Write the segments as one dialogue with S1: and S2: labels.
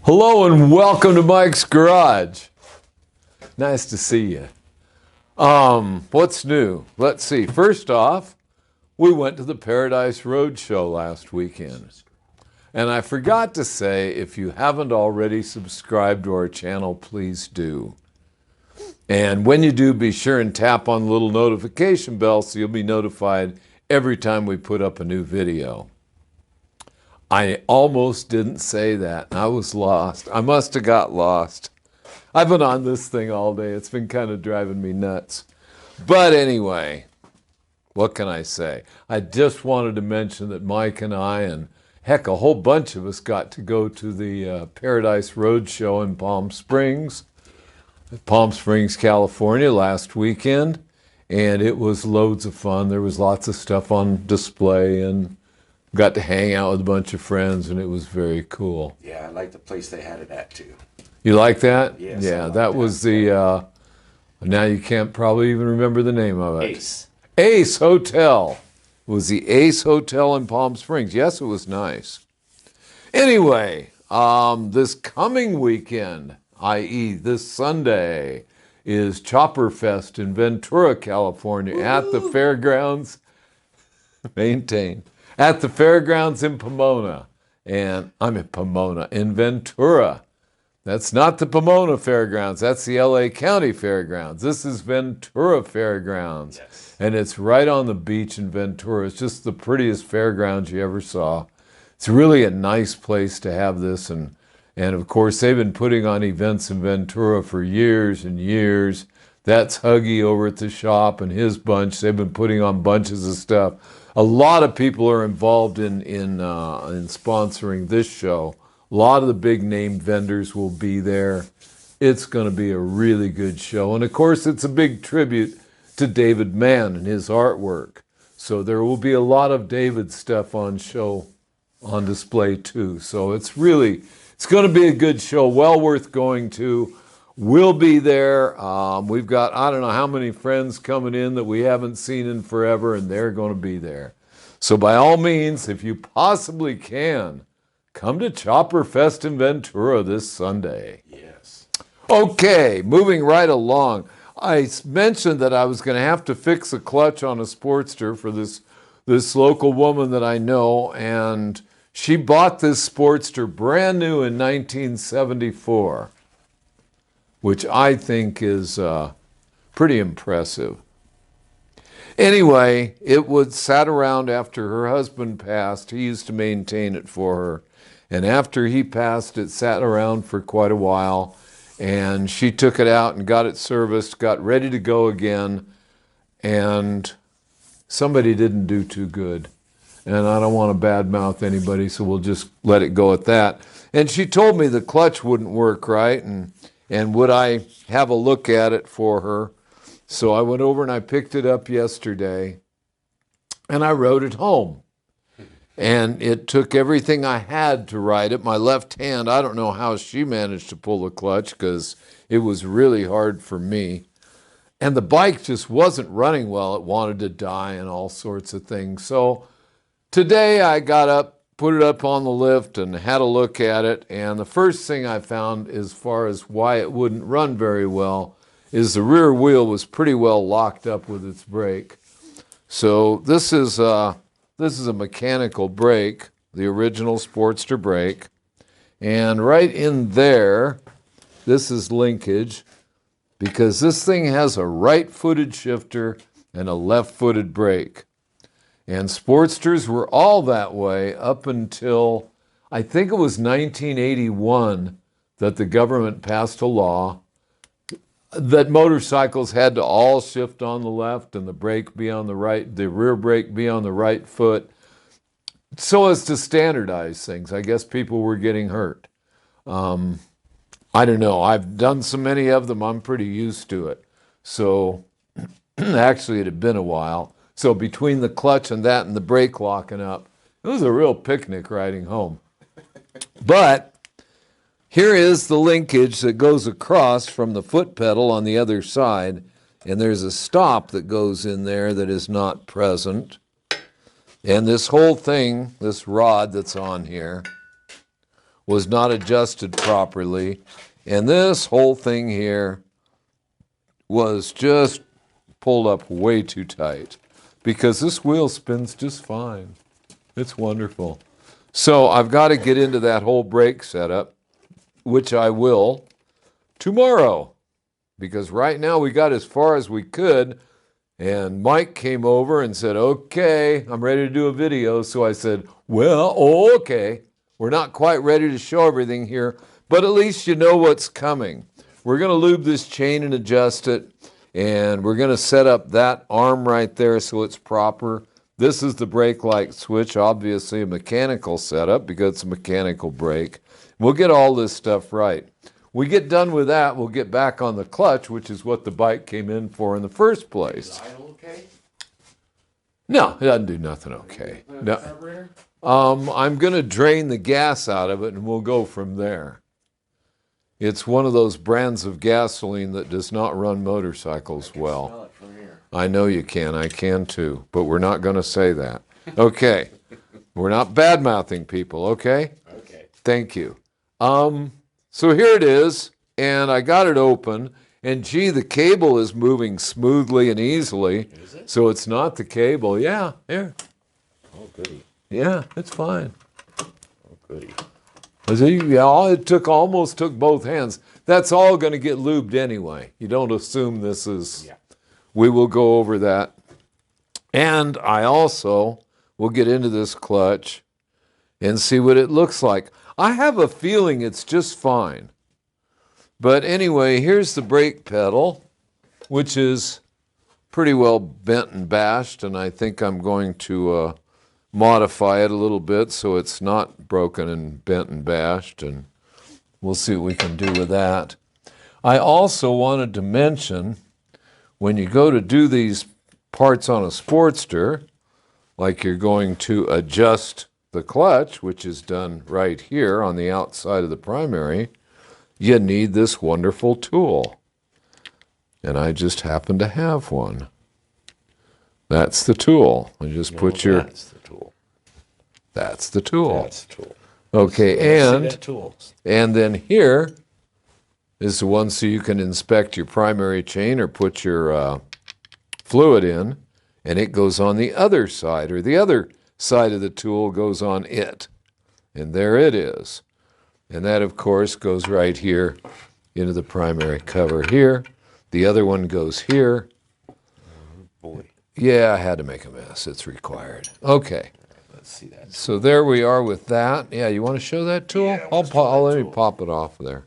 S1: Hello and welcome to Mike's Garage. Nice to see you. What's new? Let's see. First off, we went to the Paradise Road Show last weekend. And I forgot to say, if you haven't already subscribed to our channel, please do. And when you do, be sure and tap on the little notification bell so you'll be notified every time we put up a new video. I almost didn't say that. I was lost. I must have got lost. I've been on this thing all day. It's been kind of driving me nuts. But anyway, what can I say? I just wanted to mention that Mike and I, and heck, a whole bunch of us got to go to the Paradise Road Show in Palm Springs, California last weekend. And it was loads of fun. There was lots of stuff on display and got to hang out with a bunch of friends, and it was very cool.
S2: Yeah, I like the place they had it at, too.
S1: You like that?
S2: Yes,
S1: yeah,
S2: like
S1: that was the, now you can't probably even remember the name of it.
S2: Ace
S1: Hotel. It was the Ace Hotel in Palm Springs. Yes, it was nice. Anyway, this coming weekend, i.e. this Sunday, is Chopper Fest in Ventura, California. Woo! At the fairgrounds. Maintain. At the fairgrounds in Pomona. And I'm in Pomona, in Ventura. That's not the Pomona Fairgrounds. That's the LA County Fairgrounds. This is Ventura Fairgrounds.
S2: Yes.
S1: And it's right on the beach in Ventura. It's just the prettiest fairgrounds you ever saw. It's really a nice place to have this. And of course, they've been putting on events in Ventura for years and years. That's Huggy over at the shop and his bunch. They've been putting on bunches of stuff. A lot of people are involved in sponsoring this show. A lot of the big name vendors will be there. It's going to be a really good show. And of course, it's a big tribute to David Mann and his artwork. So there will be a lot of David stuff on display too. So it's going to be a good show, well worth going to. We'll be there. We've got, I don't know how many friends coming in that we haven't seen in forever, and they're going to be there. So by all means, if you possibly can, come to Chopper Fest in Ventura this Sunday.
S2: Yes.
S1: Okay, moving right along. I mentioned that I was going to have to fix a clutch on a Sportster for this local woman that I know, and she bought this Sportster brand new in 1974. Which I think is pretty impressive. Anyway, it sat around after her husband passed. He used to maintain it for her. And after he passed, it sat around for quite a while. And she took it out and got it serviced, got ready to go again. And somebody didn't do too good. And I don't want to badmouth anybody, so we'll just let it go at that. And she told me the clutch wouldn't work right, and would I have a look at it for her? So I went over and I picked it up yesterday, and I rode it home. And it took everything I had to ride it. My left hand, I don't know how she managed to pull the clutch because it was really hard for me. And the bike just wasn't running well. It wanted to die and all sorts of things. So today I got up, put it up on the lift and had a look at it, and the first thing I found as far as why it wouldn't run very well is the rear wheel was pretty well locked up with its brake. So this is a mechanical brake, the original Sportster brake, and right in there, this is linkage, because this thing has a right-footed shifter and a left-footed brake. And Sportsters were all that way up until, I think it was 1981, that the government passed a law that motorcycles had to all shift on the left and the brake be on the right, the rear brake be on the right foot, so as to standardize things. I guess people were getting hurt. I don't know. I've done so many of them, I'm pretty used to it. So actually, it had been a while. So between the clutch and that and the brake locking up, it was a real picnic riding home. But here is the linkage that goes across from the foot pedal on the other side, and there's a stop that goes in there that is not present. And this whole thing, this rod that's on here, was not adjusted properly. And this whole thing here was just pulled up way too tight because this wheel spins just fine. It's wonderful. So I've got to get into that whole brake setup, which I will tomorrow, because right now we got as far as we could, and Mike came over and said, okay, I'm ready to do a video. So I said, well, okay, we're not quite ready to show everything here, but at least you know what's coming. We're going to lube this chain and adjust it, and we're going to set up that arm right there so it's proper. This is the brake light switch, obviously a mechanical setup because it's a mechanical brake. We'll get all this stuff right. We get done with that, we'll get back on the clutch, which is what the bike came in for in the first place.
S2: Is the idle okay?
S1: No, it doesn't do nothing okay. No. I'm going to drain the gas out of it and we'll go from there. It's one of those brands of gasoline that does not run motorcycles well.
S2: Smell it from here.
S1: I know you can. I can too. But we're not going to say that. Okay. We're not bad-mouthing people, okay?
S2: Okay.
S1: Thank you. So here it is, and I got it open, and gee, the cable is moving smoothly and easily.
S2: Is it?
S1: So it's not the cable. Yeah, here.
S2: Oh, goody.
S1: Yeah, it's fine.
S2: Oh, goody.
S1: It almost took both hands. That's all going to get lubed anyway. You don't assume this is...
S2: Yeah.
S1: We will go over that. And I also will get into this clutch and see what it looks like. I have a feeling it's just fine. But anyway, here's the brake pedal, which is pretty well bent and bashed, and I think I'm going to modify it a little bit so it's not broken and bent and bashed, and we'll see what we can do with that. I also wanted to mention, when you go to do these parts on a Sportster, like you're going to adjust the clutch, which is done right here on the outside of the primary, you need this wonderful tool. And I just happen to have one. That's the tool. You just put your...
S2: That's the tool.
S1: That's the tool.
S2: That's the tool.
S1: Okay,
S2: See that tool.
S1: and then here is the one so you can inspect your primary chain or put your fluid in, and it goes on the other side, or the other side of the tool goes on it. And there it is. And that, of course, goes right here into the primary cover here. The other one goes here.
S2: Boy.
S1: Yeah, I had to make a mess. It's required. Okay.
S2: Let's see that.
S1: So there we are with that. Yeah, you want to show that tool?
S2: Yeah,
S1: I'll let me pop it off there.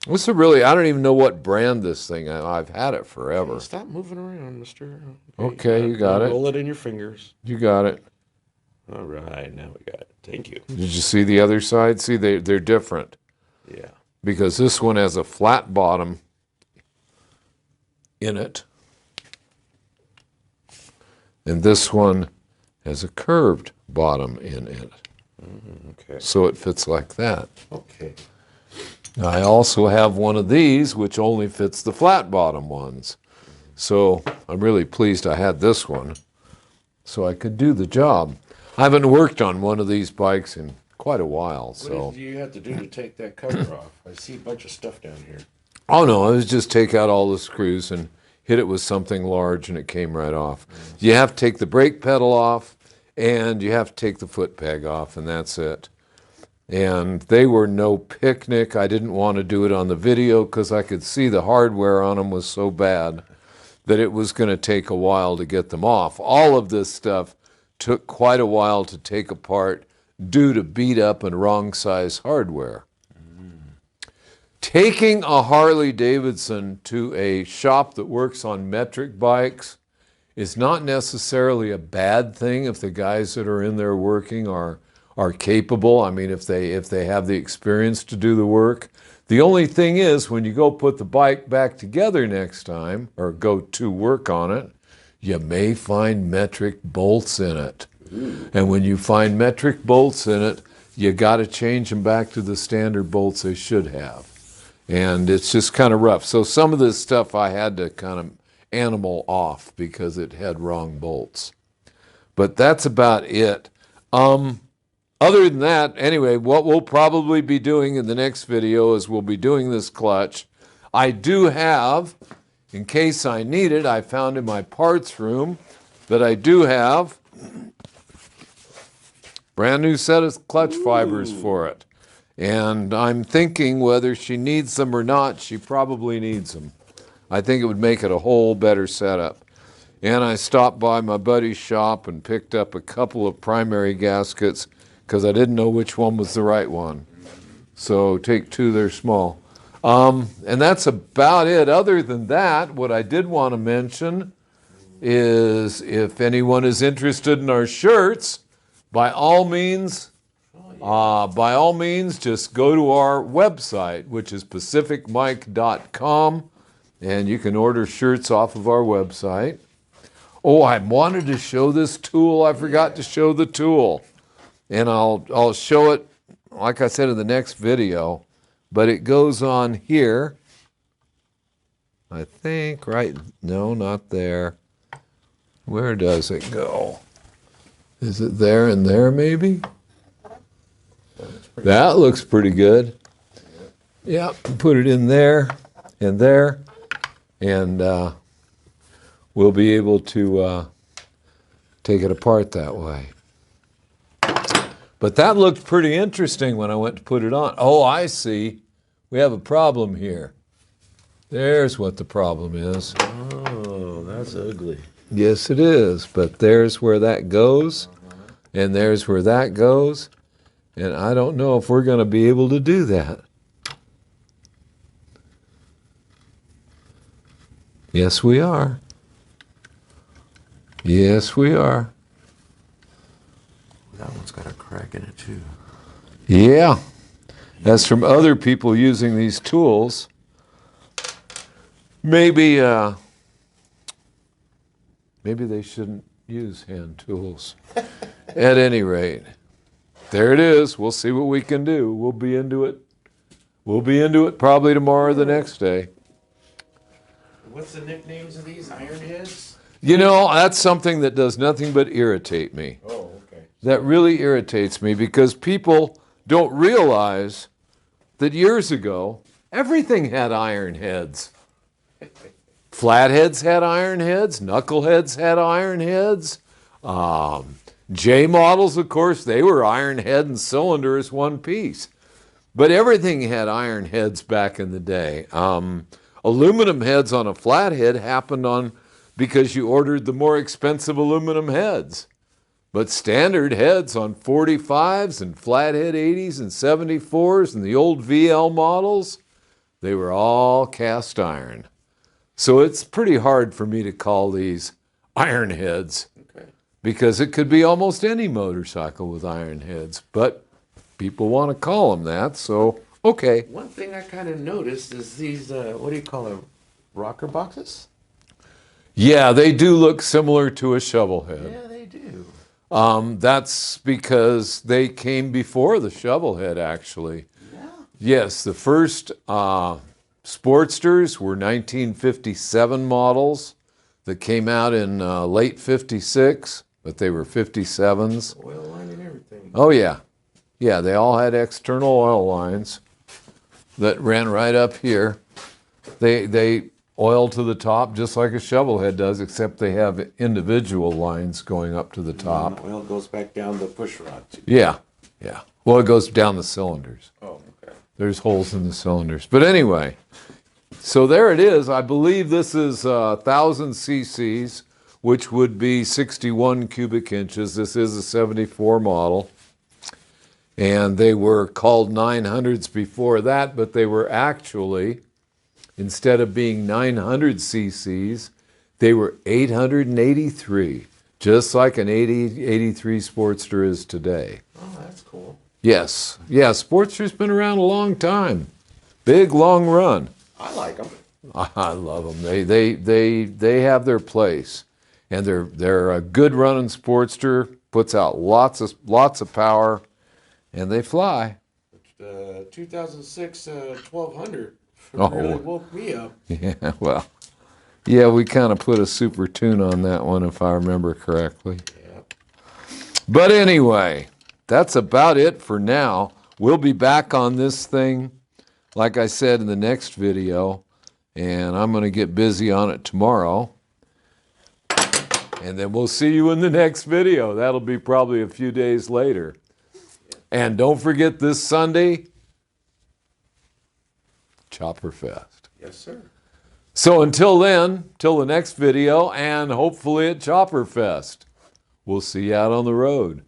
S1: This is really, I don't even know what brand this thing, I've had it forever.
S2: Stop moving around, mister.
S1: Okay, you got it.
S2: Roll it in your fingers.
S1: You got it.
S2: All right, now we got it. Thank you.
S1: Did you see the other side? See, they're different.
S2: Yeah.
S1: Because this one has a flat bottom in it. And this one has a curved bottom in it.
S2: Okay.
S1: So it fits like that.
S2: Okay.
S1: I also have one of these, which only fits the flat bottom ones. So I'm really pleased I had this one so I could do the job. I haven't worked on one of these bikes in quite a while.
S2: What do you have to do to take that cover off? I see a bunch of stuff down here.
S1: Oh no, it was just take out all the screws and hit it with something large and it came right off. You have to take the brake pedal off and you have to take the foot peg off, and that's it. And they were no picnic. I didn't want to do it on the video because I could see the hardware on them was so bad that it was going to take a while to get them off. All of this stuff took quite a while to take apart due to beat up and wrong size hardware. Taking a Harley Davidson to a shop that works on metric bikes is not necessarily a bad thing if the guys that are in there working are capable. I mean, if they have the experience to do the work. The only thing is, when you go put the bike back together next time, or go to work on it, you may find metric bolts in it. And when you find metric bolts in it, you got to change them back to the standard bolts they should have. And it's just kind of rough. So some of this stuff I had to kind of animal off because it had wrong bolts. But that's about it. other than that, anyway, what we'll probably be doing in the next video is we'll be doing this clutch. I do have, in case I need it, I found in my parts room that I do have brand new set of clutch fibers for it. And I'm thinking whether she needs them or not, she probably needs them. I think it would make it a whole better setup. And I stopped by my buddy's shop and picked up a couple of primary gaskets because I didn't know which one was the right one. So take two, they're small. And that's about it. Other than that, what I did want to mention is if anyone is interested in our shirts, by all means, just go to our website, which is pacificmike.com, and you can order shirts off of our website. Oh, I wanted to show this tool. I forgot to show the tool. And I'll show it, like I said, in the next video. But it goes on here. I think, right? No, not there. Where does it go? Is it there and there, maybe? That looks pretty good. Yeah, put it in there and there. And we'll be able to take it apart that way. But that looked pretty interesting when I went to put it on. Oh, I see. We have a problem here. There's what the problem is.
S2: Oh, that's ugly.
S1: Yes, it is. But there's where that goes, and there's where that goes. And I don't know if we're going to be able to do that. Yes, we are. Yes, we are.
S2: That one's got a crack in it, too.
S1: Yeah. That's from other people using these tools. Maybe they shouldn't use hand tools. At any rate, there it is. We'll see what we can do. We'll be into it. We'll be into it probably tomorrow or the next day.
S2: What's the nicknames of these ironheads?
S1: You know, that's something that does nothing but irritate me.
S2: Oh, okay.
S1: That really irritates me because people don't realize that years ago, everything had iron heads. Flatheads had iron heads. Knuckleheads had iron heads. J models, of course, they were iron head and cylinder as one piece. But everything had iron heads back in the day. Aluminum heads on a flathead happened because you ordered the more expensive aluminum heads. But standard heads on 45s and flathead 80s and 74s and the old VL models, they were all cast iron. So it's pretty hard for me to call these iron heads because it could be almost any motorcycle with iron heads. But people want to call them that, so okay.
S2: One thing I kind of noticed is these, what do you call them, rocker boxes?
S1: Yeah, they do look similar to a shovel head.
S2: Yeah, they do.
S1: That's because they came before the shovel head, actually.
S2: Yeah.
S1: Yes, the first Sportsters were 1957 models that came out in late 56, but they were 57s.
S2: Oil line and everything.
S1: Oh, yeah. Yeah, they all had external oil lines that ran right up here. They oil to the top just like a shovel head does, except they have individual lines going up to the top.
S2: Oil goes back down the push rod, too.
S1: Yeah, yeah. Well, it goes down the cylinders.
S2: Oh, okay.
S1: There's holes in the cylinders. But anyway, so there it is. I believe this is 1,000 cc's, which would be 61 cubic inches. This is a 74 model. And they were called 900s before that, but they were actually, instead of being 900 cc's, they were 883, just like an 83 Sportster is today.
S2: Oh, that's cool.
S1: Yes. Yeah, Sportster's been around a long time. Big, long run.
S2: I like them.
S1: I love them. They have their place. And they're a good running Sportster, puts out lots of power, and they fly.
S2: 2006 1200
S1: Oh.
S2: really woke me up.
S1: Yeah, well, yeah, we kind of put a super tune on that one, if I remember correctly.
S2: Yeah.
S1: But anyway, that's about it for now. We'll be back on this thing, like I said, in the next video, and I'm going to get busy on it tomorrow. And then we'll see you in the next video. That'll be probably a few days later. And don't forget this Sunday, Chopper Fest.
S2: Yes, sir.
S1: So until then, till the next video, and hopefully at Chopper Fest, we'll see you out on the road.